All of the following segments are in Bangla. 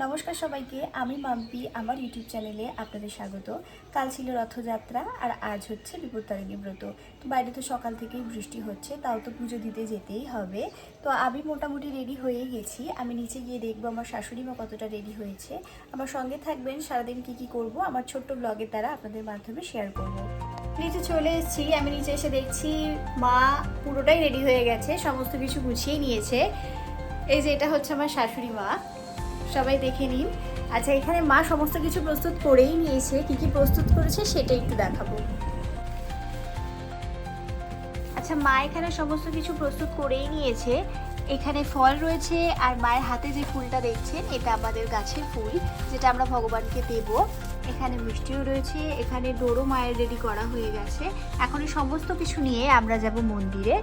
নমস্কার সবাইকে, আমি মাম্পি। আমার ইউটিউব চ্যানেলে আপনাদের স্বাগত। কাল ছিল রথযাত্রা আর আজ হচ্ছে বিপত্তারিণী ব্রত। তো বাইরে তো সকাল থেকেই বৃষ্টি হচ্ছে, তাও তো পুজো দিতে যেতেই হবে। তো আমি মোটামুটি রেডি হয়ে গেছি। আমি নিচে গিয়ে দেখবো আমার শাশুড়ি মা কতটা রেডি হয়েছে। আমার সঙ্গে থাকবেন, সারাদিন কি করব আমার ছোট্ট ব্লগের দ্বারা আপনাদের মাধ্যমে শেয়ার করব। নিচে চলে এসেছি। আমি নিচে এসে দেখছি মা পুরোটাই রেডি হয়ে গেছে, সমস্ত কিছু গুছিয়ে নিয়েছে। এই যে এটা হচ্ছে আমার শাশুড়ি মা, সবাই দেখে নিন। আচ্ছা, এখানে মা সমস্ত কিছু প্রস্তুত করেই নিয়েছে। কি কি প্রস্তুত করেছে সেটা একটু দেখাবো। আচ্ছা, মা এখানে সমস্ত কিছু প্রস্তুত করেই নিয়েছে। এখানে ফল রয়েছে আর মায়ের হাতে যে ফুলটা দেখছেন এটা আমাদের গাছের ফুল, যেটা আমরা ভগবানকে দেব। এখানে মিষ্টিও রয়েছে, এখানে ডোরও মায়ের রেডি করা হয়ে গেছে। এখন এই সমস্ত কিছু নিয়ে আমরা যাব মন্দিরে।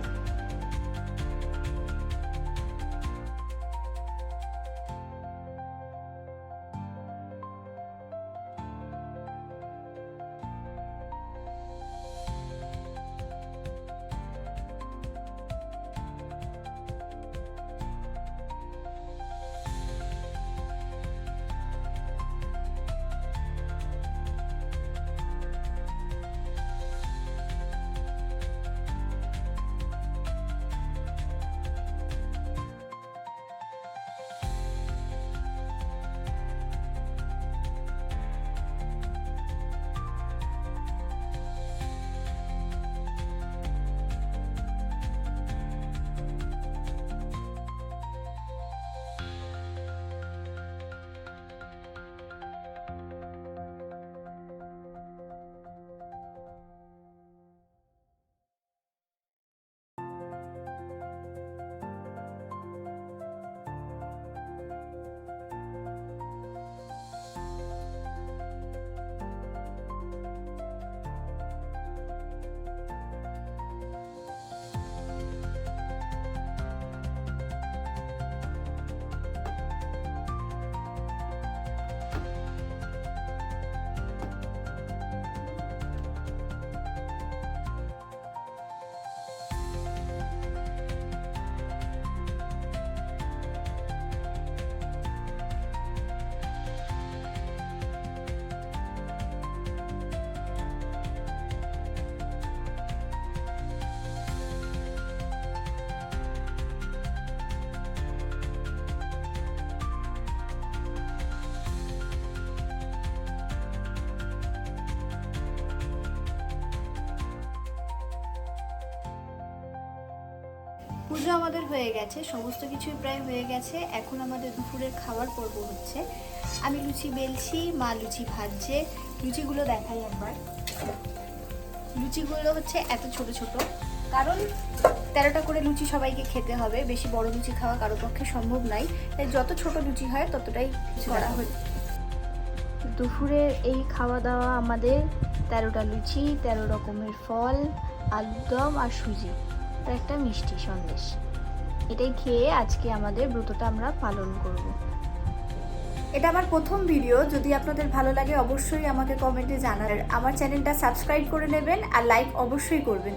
পুজো আমাদের হয়ে গেছে, সমস্ত কিছুই প্রায় হয়ে গেছে। এখন আমাদের দুপুরের খাবার পর্ব হচ্ছে। আমি লুচি বেলছি, মা লুচি ভাজছে। লুচিগুলো দেখাই একবার। লুচিগুলো হচ্ছে এত ছোট ছোট, কারণ 13টা করে লুচি সবাইকে খেতে হবে। বেশি বড় লুচি খাওয়া কারো পক্ষে সম্ভব নাই, তাই যত ছোট লুচি হয় ততটাই করা হচ্ছে। দুপুরের এই খাওয়া দাওয়া আমাদের 13টা লুচি, 13 রকমের ফল, আলুর দম আর সুজি, একটা মিষ্টি সন্দেশ। এটাই খেয়ে আজকে আমাদের ব্রতটা আমরা পালন করব। এটা আমার প্রথম ভিডিও। যদি আপনাদের ভালো লাগে অবশ্যই আমাকে কমেন্টে জানাবেন। আমার চ্যানেলটা সাবস্ক্রাইব করে নেবেন আর লাইক অবশ্যই করবেন।